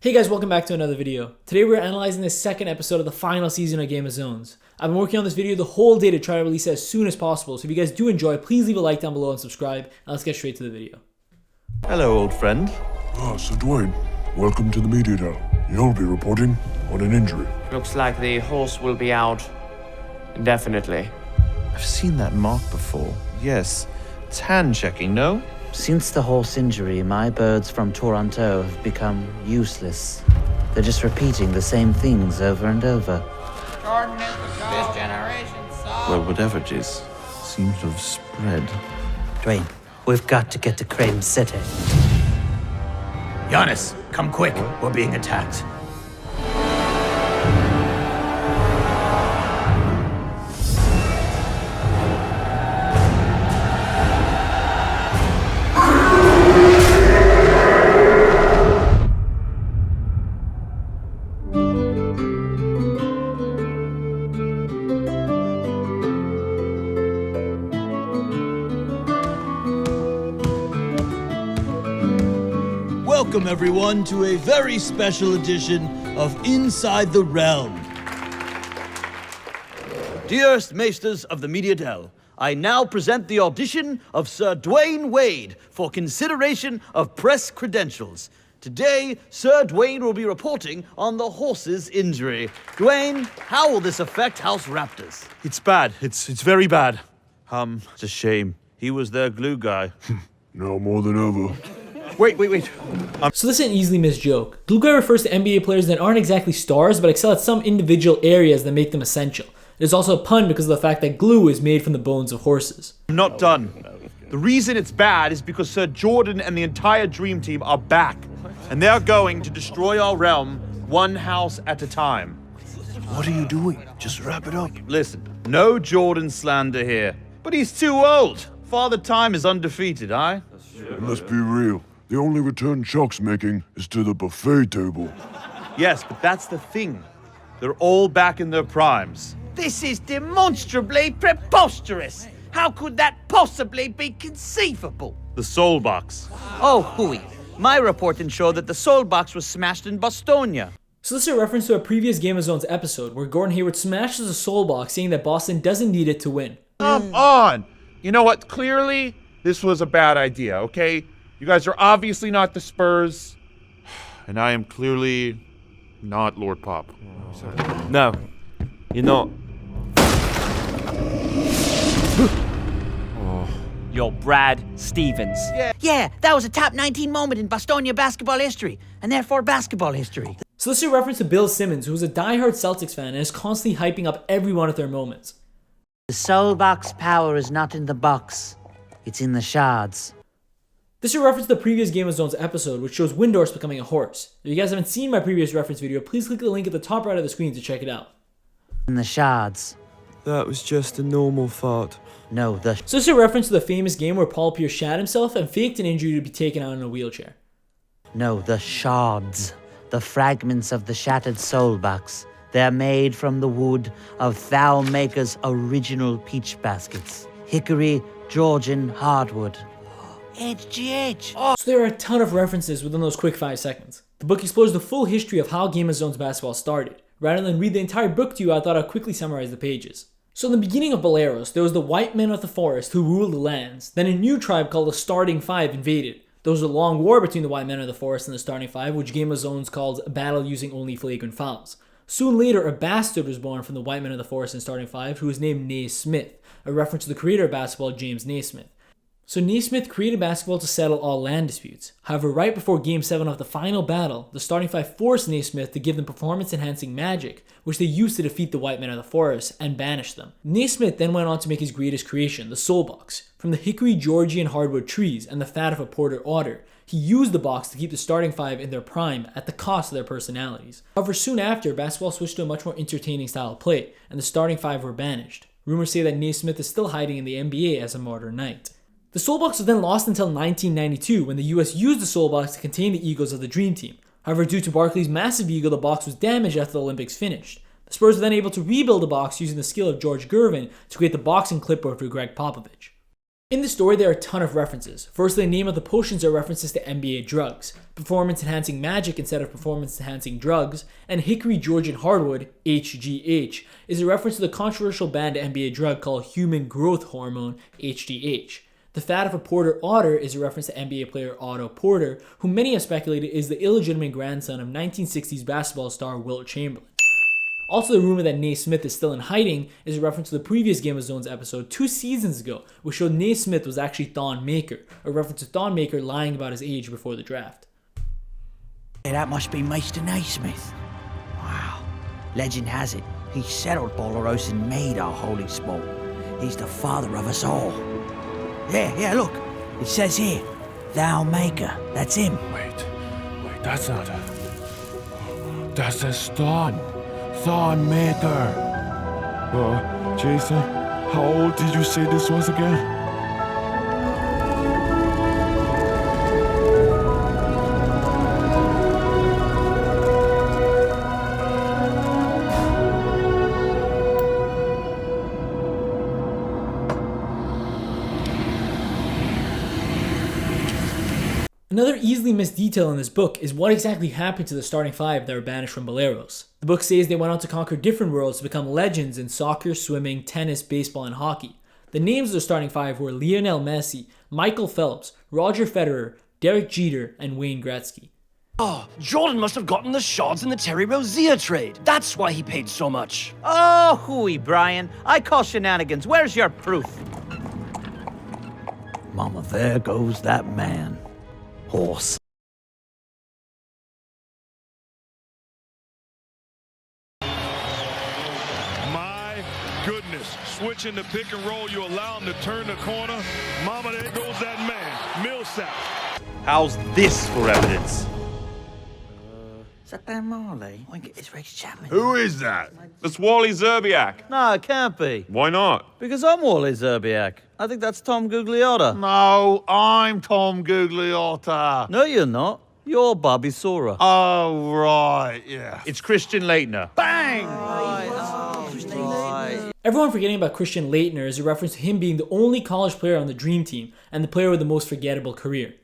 Hey guys, welcome back to another video. Today we're analyzing the second episode of the final season of Game of Zones. I've been working on this video the whole day to try to release it as soon as possible, so if you guys do enjoy, please leave a like down below and subscribe, and let's get straight to the video. Hello, old friend. Sir Dwayne, welcome to the media now. You'll be reporting on an injury. Looks like the horse will be out indefinitely. I've seen that mark before. Yes, it's hand checking, no? Since the horse injury, my birds from Toronto have become useless. They're just repeating the same things over and over. Jordan is this generation's song. Well, whatever it is, seems to have spread. Dwayne, we've got to get to Crane City. Giannis, come quick. We're being attacked. Welcome everyone to a very special edition of Inside the Realm. Dearest Maesters of the Media Dell, I now present the audition of Sir Dwayne Wade for consideration of press credentials. Today, Sir Dwayne will be reporting on the horse's injury. Dwayne, how will this affect House Raptors? It's bad. It's very bad. It's a shame. He was their glue guy. Now more than ever. Wait. So this is an easily missed joke. Glue guy refers to NBA players that aren't exactly stars, but excel at some individual areas that make them essential. It is also a pun because of the fact that glue is made from the bones of horses. I'm not done. The reason it's bad is because Sir Jordan and the entire Dream Team are back, and they're going to destroy our realm one house at a time. What are you doing? Just wrap it up. Listen, no Jordan slander here, but he's too old. Father Time is undefeated, aye? And let's be real. The only return Chuck's making is to the buffet table. Yes, but that's the thing. They're all back in their primes. This is demonstrably preposterous. How could that possibly be conceivable? The Soul Box. Oh, hooey. My reporting showed that the soul box was smashed in Bostonia. So this is a reference to a previous Game of Zones episode where Gordon Hayward smashes a soul box saying that Boston doesn't need it to win. Come on! You know what? Clearly, this was a bad idea, okay? You guys are obviously not the Spurs, and I am clearly not Lord Pop. No, you're not. You're Brad Stevens. Yeah, that was a top 19 moment in Bostonia basketball history, and therefore basketball history. So this is a reference to Bill Simmons, who is a diehard Celtics fan and is constantly hyping up every one of their moments. The soul box power is not in the box. It's in the shards. This is a reference to the previous Game of Zones episode, which shows Windhorse becoming a horse. If you guys haven't seen my previous reference video, please click the link at the top right of the screen to check it out. In the shards. That was just a normal fart. No, the... So this is a reference to the famous game where Paul Pierce shat himself and faked an injury to be taken out in a wheelchair. No, the shards. The fragments of the shattered soul box. They're made from the wood of Thou Maker's original peach baskets. Hickory, Georgian hardwood. HGH. So there are a ton of references within those quick 5 seconds. The book explores the full history of how Game of Zones basketball started. Rather than read the entire book to you, I thought I'd quickly summarize the pages. So in the beginning of Baleros, there was the white men of the forest who ruled the lands. Then a new tribe called the Starting Five invaded. There was a long war between the white men of the forest and the Starting Five, which Game of Zones called a battle using only flagrant fouls. Soon later, a bastard was born from the white men of the forest and Starting Five, who was named Naismith, a reference to the creator of basketball, James Naismith. So Naismith created basketball to settle all land disputes. However, right before Game 7 of the final battle, the Starting Five forced Naismith to give them performance-enhancing magic, which they used to defeat the white men of the forest and banish them. Naismith then went on to make his greatest creation, the Soul Box. From the hickory, Georgian hardwood trees and the fat of a porter otter, he used the box to keep the Starting Five in their prime at the cost of their personalities. However, soon after, basketball switched to a much more entertaining style of play, and the Starting Five were banished. Rumors say that Naismith is still hiding in the NBA as a martyr knight. The Soul Box was then lost until 1992 when the US used the Soul Box to contain the egos of the Dream Team. However, due to Barkley's massive ego, the box was damaged after the Olympics finished. The Spurs were then able to rebuild the box using the skill of George Gervin to create the boxing clipboard for Greg Popovich. In the story, there are a ton of references. Firstly, the name of the potions are references to NBA drugs, performance-enhancing magic instead of performance-enhancing drugs, and Hickory Georgian Hardwood, HGH, is a reference to the controversial banned NBA drug called human growth hormone, HGH. The fat of a Porter Otter is a reference to NBA player Otto Porter, who many have speculated is the illegitimate grandson of 1960s basketball star Wilt Chamberlain. Also, the rumor that Naismith is still in hiding is a reference to the previous Game of Zones episode 2 seasons ago, which showed Naismith was actually Thon Maker, a reference to Thon Maker lying about his age before the draft. Hey, that must be Mr. Naismith. Wow. Legend has it, he settled Bolaros and made our holy sport. He's the father of us all. Yeah, look. It says here, Thou Maker. That's him. Wait, that's not it. That says Thon Maker. Jason, how old did you say this was again? Another easily missed detail in this book is what exactly happened to the starting five that were banished from Baleros. The book says they went on to conquer different worlds to become legends in soccer, swimming, tennis, baseball, and hockey. The names of the starting five were Lionel Messi, Michael Phelps, Roger Federer, Derek Jeter, and Wayne Gretzky. Oh, Jordan must have gotten the shards in the Terry Rozier trade. That's why he paid so much. Oh, hooey, Brian. I call shenanigans. Where's your proof? Mama, there goes that man. Horse. My goodness. Switching the pick and roll, you allow him to turn the corner. Mama, there goes that man. Millsap. How's this for evidence? Is that Dan Marley? I think it is Rex Chapman. Who is that? That's Wally Zerbiak. No, it can't be. Why not? Because I'm Wally Zerbiak. I think that's Tom Gugliotta. No, I'm Tom Gugliotta. No, you're not. You're Bobby Sora. Oh, right, yeah. It's Christian Laettner. Bang! Everyone forgetting about Christian Laettner is a reference to him being the only college player on the Dream Team and the player with the most forgettable career.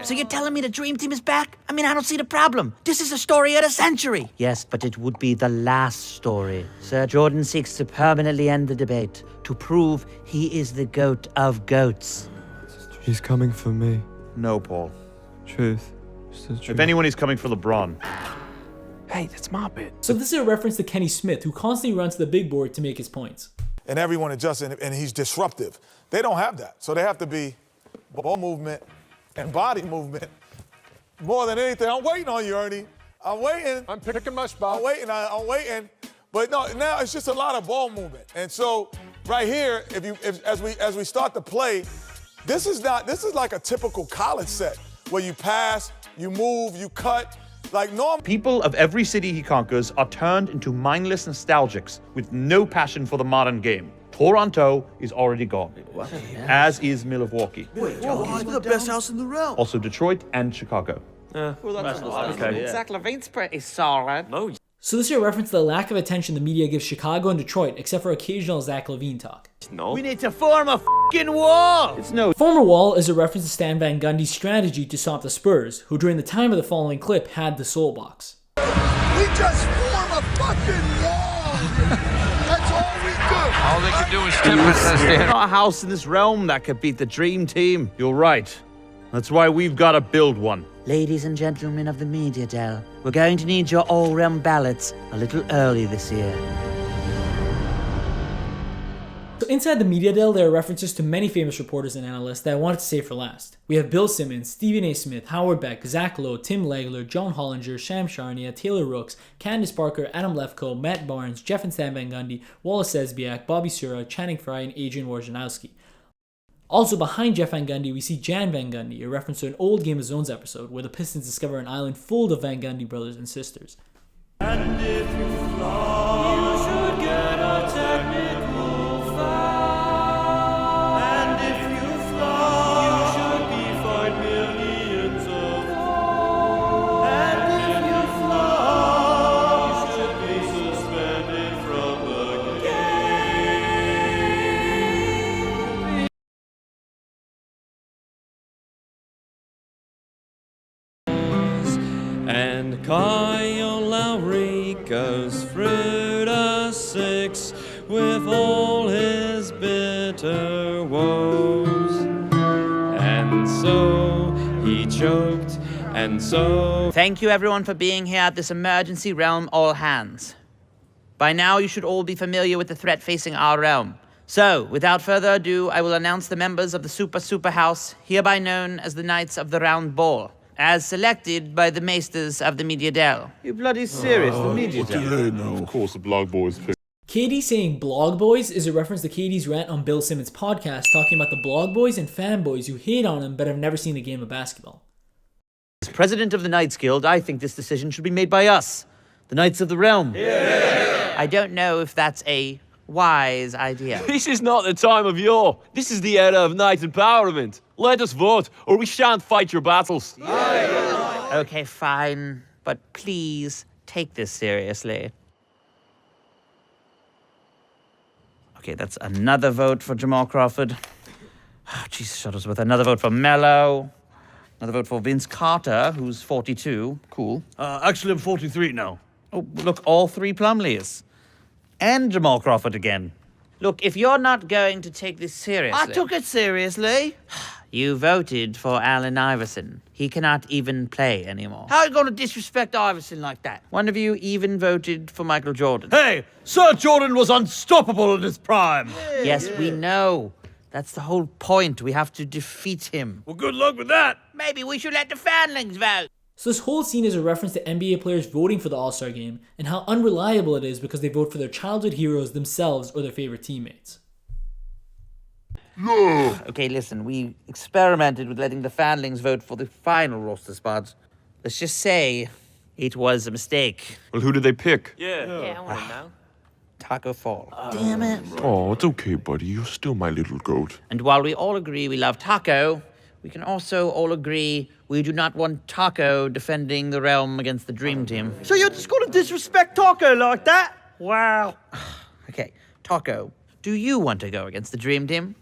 So you're telling me the Dream Team is back? I mean, I don't see the problem. This is the story of the century. Yes, but it would be the last story. Sir Jordan seeks to permanently end the debate, to prove he is the GOAT of GOATs. He's coming for me. No, Paul. Truth. It's the truth. If anyone, he's coming for LeBron. Hey, that's my bit. So this is a reference to Kenny Smith, who constantly runs to the big board to make his points. And everyone adjusts, and he's disruptive. They don't have that. So they have to be ball movement and body movement more than anything. I'm waiting on you, Ernie. I'm waiting. I'm picking my spot. I'm waiting. But no, now it's just a lot of ball movement. And so right here, as we start to play, this is like a typical college set where you pass, you move, you cut. Like normal. People of every city he conquers are turned into mindless nostalgics with no passion for the modern game. Toronto is already gone, as is Milwaukee. Wait, the best house in the realm. Also Detroit and Chicago. Zach Levine's pretty solid. So this is a reference to the lack of attention the media gives Chicago and Detroit, except for occasional Zach LaVine talk. We need to form a f***ing wall. It's no. Former wall is a reference to Stan Van Gundy's strategy to stop the Spurs, who during the time of the following clip had the soul box. We just form a fucking wall. That's all we do. All they can do is step in There's not a house in this realm that could beat the Dream Team. You're right. That's why we've got to build one. Ladies and gentlemen of the Media Dell, we're going to need your all-realm ballots a little early this year. So inside the Media Dell, there are references to many famous reporters and analysts that I wanted to save for last. We have Bill Simmons, Stephen A. Smith, Howard Beck, Zach Lowe, Tim Legler, John Hollinger, Sham Charania, Taylor Rooks, Candace Parker, Adam Lefkoe, Matt Barnes, Jeff and Stan Van Gundy, Wallace Sesbiak, Bobby Sura, Channing Frye, and Adrian Wojnarowski. Also behind Jeff Van Gundy, we see Jan Van Gundy, a reference to an old Game of Zones episode where the Pistons discover an island full of Van Gundy brothers and sisters. And if you fly, you should get a technical. Kyle Lowry goes through the six with all his bitter woes. And so he choked, and so... Thank you everyone for being here at this emergency realm all hands. By now you should all be familiar with the threat facing our realm. So, without further ado, I will announce the members of the Super House, hereby known as the Knights of the Round Ball, as selected by the Maesters of the Media Dell. You bloody serious? The Media Dell? Of course, the blog boys pick. Katie saying blog boys is a reference to Katie's rant on Bill Simmons' podcast talking about the blog boys and fanboys who hate on him but have never seen a game of basketball. As president of the Knights Guild, I think this decision should be made by us, the Knights of the Realm. I don't know if that's a wise idea. This is not the time of year. This is the era of knight empowerment. Let us vote, or we shan't fight your battles. Okay, fine, but please take this seriously. Okay, that's another vote for Jamal Crawford. Oh, Jesus, Shuttlesworth. Another vote for Mello. Another vote for Vince Carter, who's 42. Cool. Actually, I'm 43 now. Oh, look, all three Plumleys. And Jamal Crawford again. Look, if you're not going to take this seriously... I took it seriously. You voted for Allen Iverson. He cannot even play anymore. How are you going to disrespect Iverson like that? One of you even voted for Michael Jordan. Hey, Sir Jordan was unstoppable in his prime. Yes, we know. That's the whole point. We have to defeat him. Well, good luck with that. Maybe we should let the fanlings vote. So this whole scene is a reference to NBA players voting for the All-Star Game and how unreliable it is because they vote for their childhood heroes themselves or their favorite teammates. No! Okay, listen, we experimented with letting the fanlings vote for the final roster spots. Let's just say it was a mistake. Well, who did they pick? Yeah, I want to know. Taco Fall. Damn it. Oh, it's okay, buddy. You're still my little goat. And while we all agree we love Taco, we can also all agree we do not want Taco defending the realm against the Dream Team. So you're just going to disrespect Taco like that? Wow. Okay, Taco, do you want to go against the Dream Team?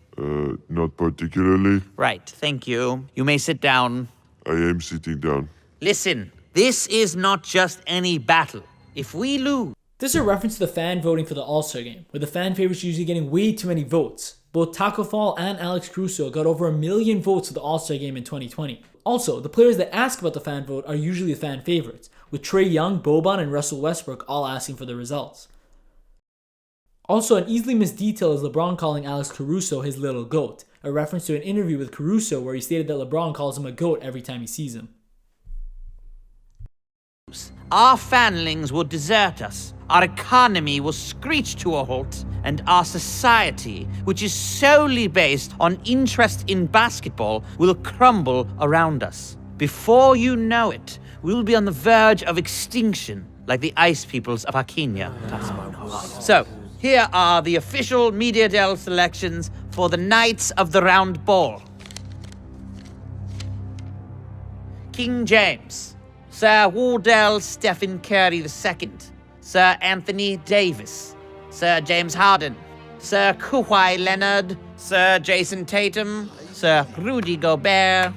Not particularly. Right, thank you. You may sit down. I am sitting down. Listen, this is not just any battle. If we lose... This is a reference to the fan voting for the All-Star Game, where the fan favorites usually getting way too many votes. Both Taco Fall and Alex Caruso got over 1 million votes for the All-Star Game in 2020. Also, the players that ask about the fan vote are usually the fan favorites, with Trae Young, Boban, and Russell Westbrook all asking for the results. Also, an easily missed detail is LeBron calling Alex Caruso his little goat, a reference to an interview with Caruso where he stated that LeBron calls him a goat every time he sees him. Our fanlings will desert us, our economy will screech to a halt, and our society, which is solely based on interest in basketball, will crumble around us. Before you know it, we will be on the verge of extinction, like the ice peoples of Arcadia. So, here are the official Media Dell selections for the Knights of the Round Ball. King James, Sir Wardell Stephen Curry II, Sir Anthony Davis, Sir James Harden, Sir Kawhi Leonard, Sir Jason Tatum, Sir Rudy Gobert.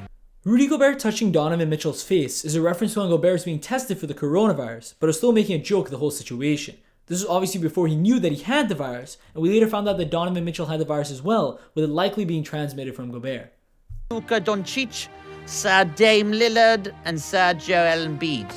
Rudy Gobert touching Donovan Mitchell's face is a reference to when Gobert was being tested for the coronavirus, but was still making a joke of the whole situation. This was obviously before he knew that he had the virus, and we later found out that Donovan Mitchell had the virus as well, with it likely being transmitted from Gobert. Luka Doncic, Sir Dame Lillard, and Sir Joel Embiid.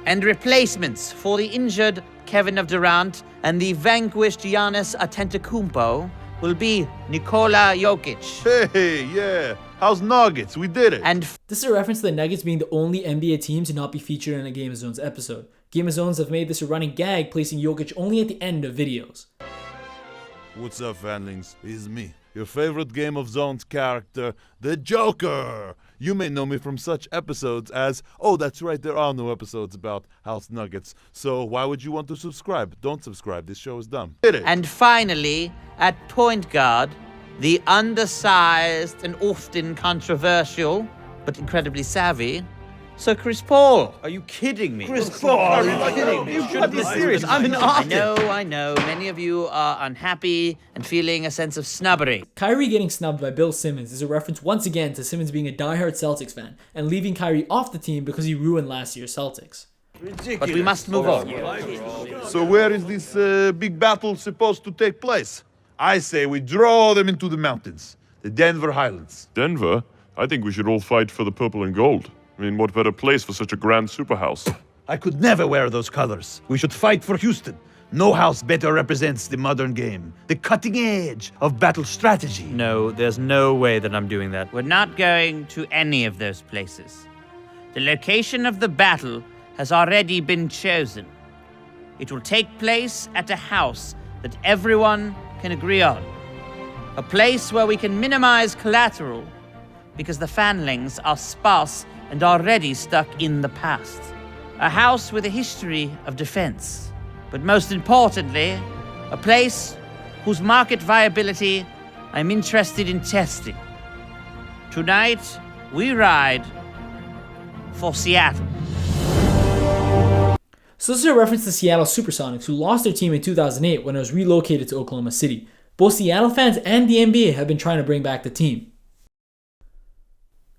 And replacements for the injured Kevin of Durant and the vanquished Giannis Antetokounmpo will be Nikola Jokic. Hey, yeah. How's Nuggets? We did it. And this is a reference to the Nuggets being the only NBA team to not be featured in a Game of Zones episode. Game of Zones have made this a running gag, placing Jokic only at the end of videos. What's up, fanlings? It's me, your favorite Game of Zones character, the Joker. You may know me from such episodes as, oh, that's right, there are no episodes about House Nuggets, so why would you want to subscribe? Don't subscribe, this show is dumb. Hit it. And finally, at point guard, the undersized and often controversial, but incredibly savvy, Sir Chris Paul. Are you kidding me? Chris Paul, are you kidding me? You shouldn't be serious. I'm an artist. I know. Many of you are unhappy and feeling a sense of snubbery. Kyrie getting snubbed by Bill Simmons is a reference once again to Simmons being a diehard Celtics fan and leaving Kyrie off the team because he ruined last year's Celtics. But we must move on. So where is this big battle supposed to take place? I say we draw them into the mountains, the Denver Highlands. Denver? I think we should all fight for the purple and gold. I mean, what better place for such a grand superhouse? I could never wear those colors. We should fight for Houston. No house better represents the modern game, the cutting edge of battle strategy. No, there's no way that I'm doing that. We're not going to any of those places. The location of the battle has already been chosen. It will take place at a house that everyone can agree on. A place where we can minimize collateral because the fanlings are sparse and already stuck in the past. A house with a history of defense. But most importantly, a place whose market viability I'm interested in testing. Tonight, we ride for Seattle. So this is a reference to Seattle Supersonics, who lost their team in 2008 when it was relocated to Oklahoma City. Both Seattle fans and the NBA have been trying to bring back the team.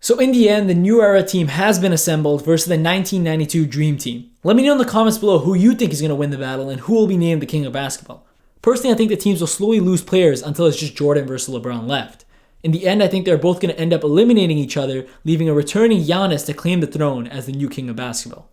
So in the end, the New Era team has been assembled versus the 1992 Dream Team. Let me know in the comments below who you think is going to win the battle and who will be named the king of basketball. Personally, I think the teams will slowly lose players until it's just Jordan versus LeBron left. In the end, I think they're both going to end up eliminating each other, leaving a returning Giannis to claim the throne as the new king of basketball.